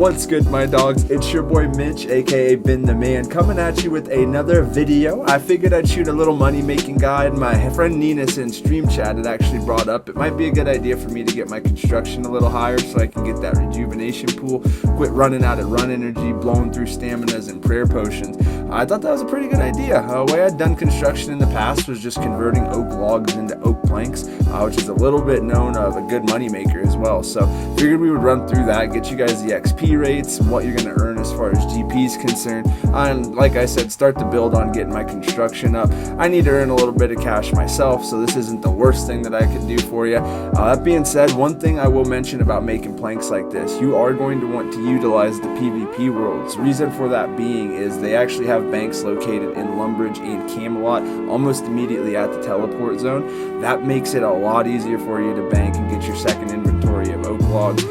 What's good, my dogs? It's your boy Mitch, aka Ben the Man, coming at you with another video. I figured I'd shoot a little money making guide. My friend Ninus in stream chat had actually brought up it might be a good idea for me to get my construction a little higher so I can get that rejuvenation pool, quit running out of run energy, blowing through staminas and prayer potions. I thought that was a pretty good idea. The way I'd done construction in the past was just converting oak logs into oak planks, which is a little bit known of a good money maker as well. So figured we would run through that, get you guys the XP rates and what you're going to earn as far as GP is concerned. And like I said, start to build on getting my construction up. I need to earn a little bit of cash myself, so this isn't the worst thing that I could do for you. That being said, one thing I will mention about making planks like this, you are going to want to utilize the PvP worlds. Reason for that being is they actually have banks located in Lumbridge and Camelot almost immediately at the teleport zone. That makes it a lot easier for you to bank and get your second inventory of oak logs.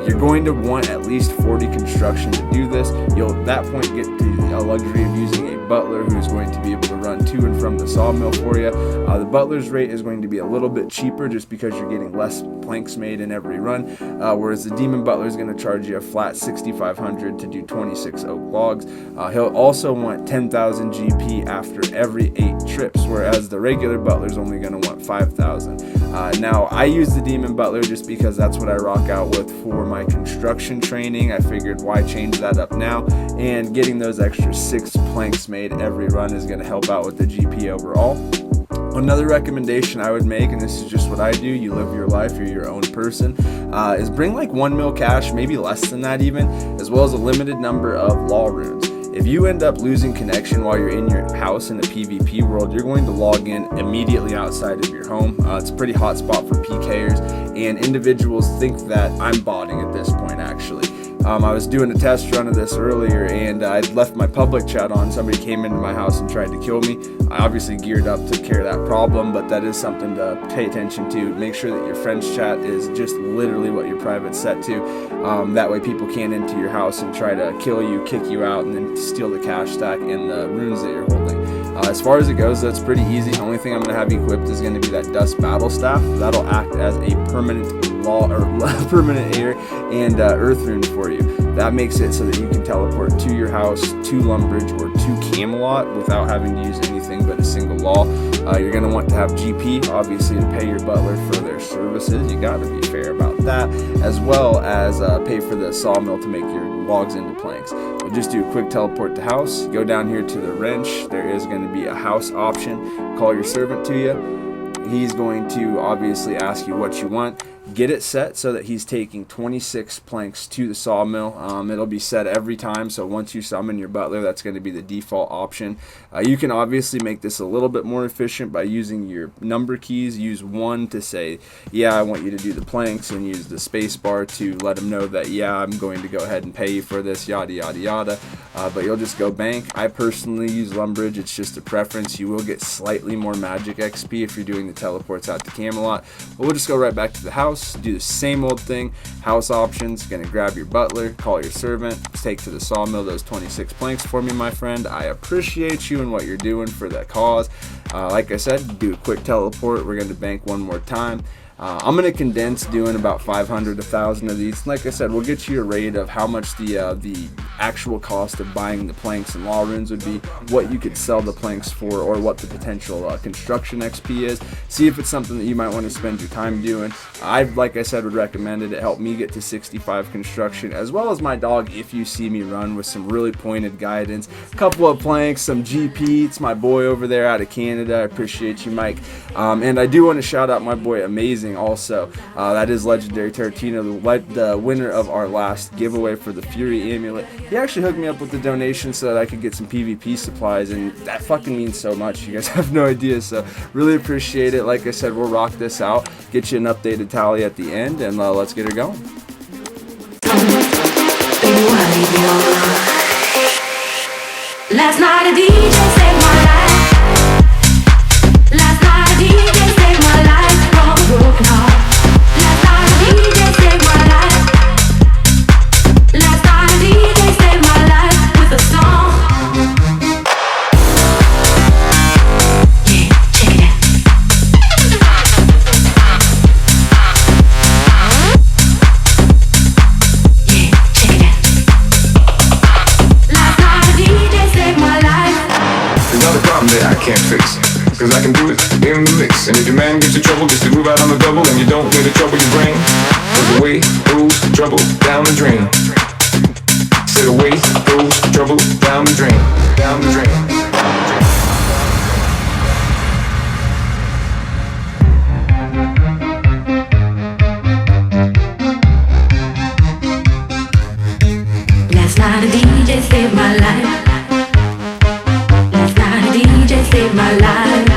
You're going to want at least 40 construction to do this. You'll at that point get the luxury of using a butler who's going to be able to run to and from the sawmill for you. The butler's rate is going to be a little bit cheaper just because you're getting less planks made in every run, whereas the demon butler is going to charge you a flat 6,500 to do 26 oak logs. He'll also want 10,000 GP after every 8 trips, whereas the regular butler is only going to want 5,000. Now I use the demon butler just because that's what I rock out with for my construction training. I figured why change that up now, and getting those extra 6 planks made every run is going to help out with the GP overall. Another recommendation I would make, and this is just what I do, you live your life, you're your own person, is bring like 1 mil cash, maybe less than that even, as well as a limited number of law runes. If you end up losing connection while you're in your house in the PvP world, you're going to log in immediately outside of your home. It's a pretty hot spot for PKers, and individuals think that I'm botting at this point actually. I was doing a test run of this earlier, and I'd left my public chat on. Somebody came into my house and tried to kill me. I obviously geared up, took care of that problem, but that is something to pay attention to. Make sure that your friends chat is just literally what your private's set to. That way people can't enter your house and try to kill you, kick you out, and then steal the cash stack and the runes that you're holding. As far as it goes, that's pretty easy. The only thing I'm going to have equipped is going to be that dust battle staff. That'll act as a permanent law or permanent air and earth rune for you. That makes it so that you can teleport to your house, to Lumbridge, or to Camelot without having to use anything but a single law. You're going to want to have GP, obviously, to pay your butler for their services. You got to be fair about that, as well as pay for the sawmill to make your logs into planks. We'll just do a quick teleport to house. Go down here to the wrench. There is going to be a house option. Call your servant to you. He's going to obviously ask you what you want. Get it set so that he's taking 26 planks to the sawmill. It'll be set every time, so once you summon your butler, that's going to be the default option. You can obviously make this a little bit more efficient by using your number keys. Use 1 to say, yeah, I want you to do the planks, and use the space bar to let him know that, yeah, I'm going to go ahead and pay you for this, yada, yada, yada. But you'll just go bank. I personally use Lumbridge. It's just a preference. You will get slightly more magic XP if you're doing the teleports out to Camelot. But we'll just go right back to the house. Do the same old thing. House options, gonna grab your butler, call your servant, take to the sawmill those 26 planks for me, my friend. I appreciate you and what you're doing for that cause. Like I said, do a quick teleport. We're gonna bank one more time. I'm going to condense doing about 500 to 1,000 of these. Like I said, we'll get you a rate of how much the actual cost of buying the planks and law runes would be, what you could sell the planks for, or what the potential construction XP is. See if it's something that you might want to spend your time doing. I, like I said, would recommend it. It helped me get to 65 construction, as well as my dog, if you see me run, with some really pointed guidance. A couple of planks, some GP. It's my boy over there out of Canada. I appreciate you, Mike. And I do want to shout out my boy Amazing also. That is Legendary Tarantino, the winner of our last giveaway for the Fury Amulet. He actually hooked me up with the donation so that I could get some PvP supplies, and that fucking means so much. You guys have no idea, so really appreciate it. Like I said, we'll rock this out, get you an updated tally at the end, and let's get her going. Last night a DJ saved my life. Last night a DJ saved my life from a broken heart. Last night a DJ saved my life. Last night a DJ saved my life with a song. Yeah, check it out. Yeah, check it out. can do it in the mix. And if your man gives you trouble just to move out on the double, and you don't hear the trouble you bring, cause the way goes trouble down the drain. Say the way goes trouble down the drain, down the drain, down the drain. Last night a DJ saved my life. Last night a DJ saved my life, yeah.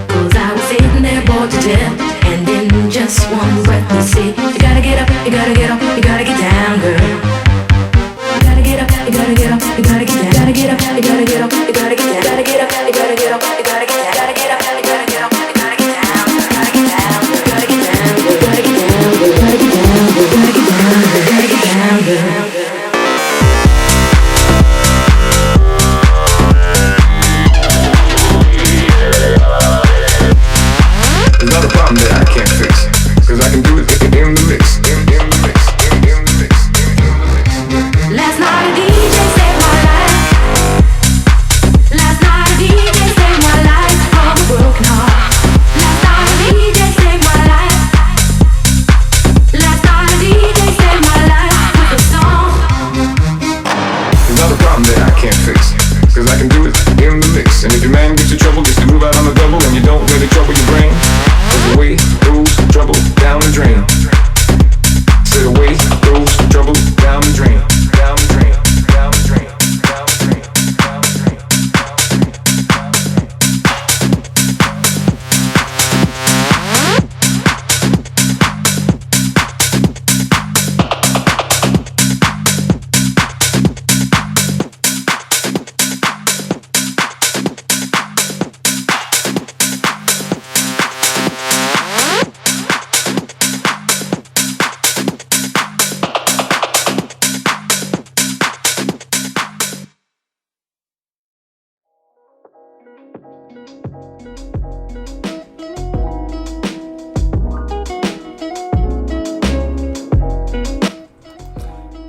Cause I was sitting there bored to death, and in just one breath he said, you gotta get up, you gotta get up, you gotta get down, girl. You gotta get up, you gotta get up, you gotta get down. You gotta get up, you gotta get up, you gotta get down. You gotta get up, you gotta get up, you gotta get down. You gotta get up, you gotta get up, you gotta get down. You gotta get down, you gotta get down, you gotta get down, you gotta get down, you gotta get down, you gotta get down, girl. There's not a problem that I can't fix, cause I can do it in the mix, in the mix, in the mix, in the mix. Last night a DJ saved my life. Last night a DJ saved my life from a broken heart. Last night a DJ saved my life. Last night a DJ saved my life with a song. There's not a problem that I can't fix, cause I can do it in the mix. And if your man gives you trouble just to move out on the double, and you don't hear the trouble you bring, cause the way goes trouble down the drain. Say the way goes trouble down the drain, down the drain, down the drain, down the drain, down the drain, down the drain.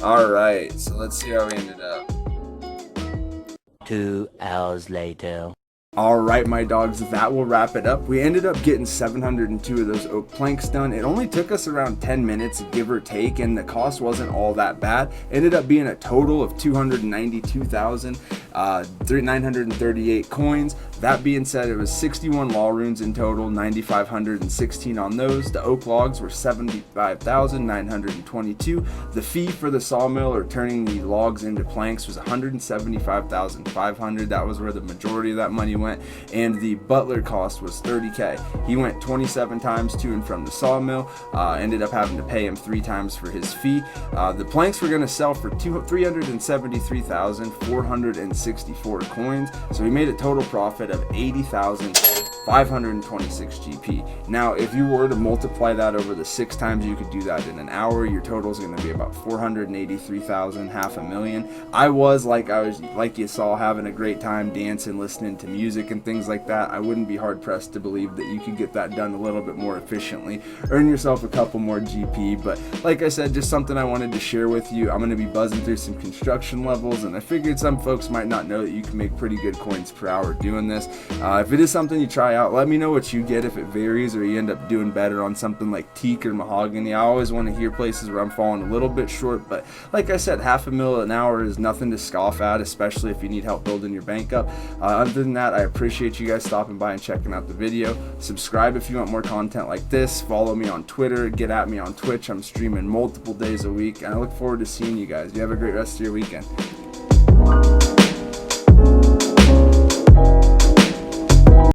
Alright, so let's see how we ended up. 2 hours later. Alright, my dogs, that will wrap it up. We ended up getting 702 of those oak planks done. It only took us around 10 minutes, give or take, and the cost wasn't all that bad. Ended up being a total of 292,938 coins. That being said, it was 61 law runes in total, 9,516 on those. The oak logs were 75,922. The fee for the sawmill, or turning the logs into planks, was 175,500. That was where the majority of that money went. And the Butler cost was 30k. He went 27 times to and from the sawmill. Ended up having to pay him 3 times for his fee. The planks were going to sell for 373,464 coins. So he made a total profit of 80,526 GP. Now, if you were to multiply that over the 6 times you could do that in an hour, your total is going to be about 483,000, half a million. I was like you saw, having a great time dancing, listening to music and things like that. I wouldn't be hard pressed to believe that you could get that done a little bit more efficiently, earn yourself a couple more GP. But like I said, just something I wanted to share with you. I'm going to be buzzing through some construction levels, and I figured some folks might not know that you can make pretty good coins per hour doing this. If it is something you try out, let me know what you get, if it varies or you end up doing better on something like teak or mahogany. I always want to hear places where I'm falling a little bit short, but like I said, half a mil an hour is nothing to scoff at, especially if you need help building your bank up. Other than that, I appreciate you guys stopping by and checking out the video. Subscribe if you want more content like this. Follow me on Twitter, get at me on Twitch. I'm streaming multiple days a week, and I look forward to seeing you guys. You have a great rest of your weekend.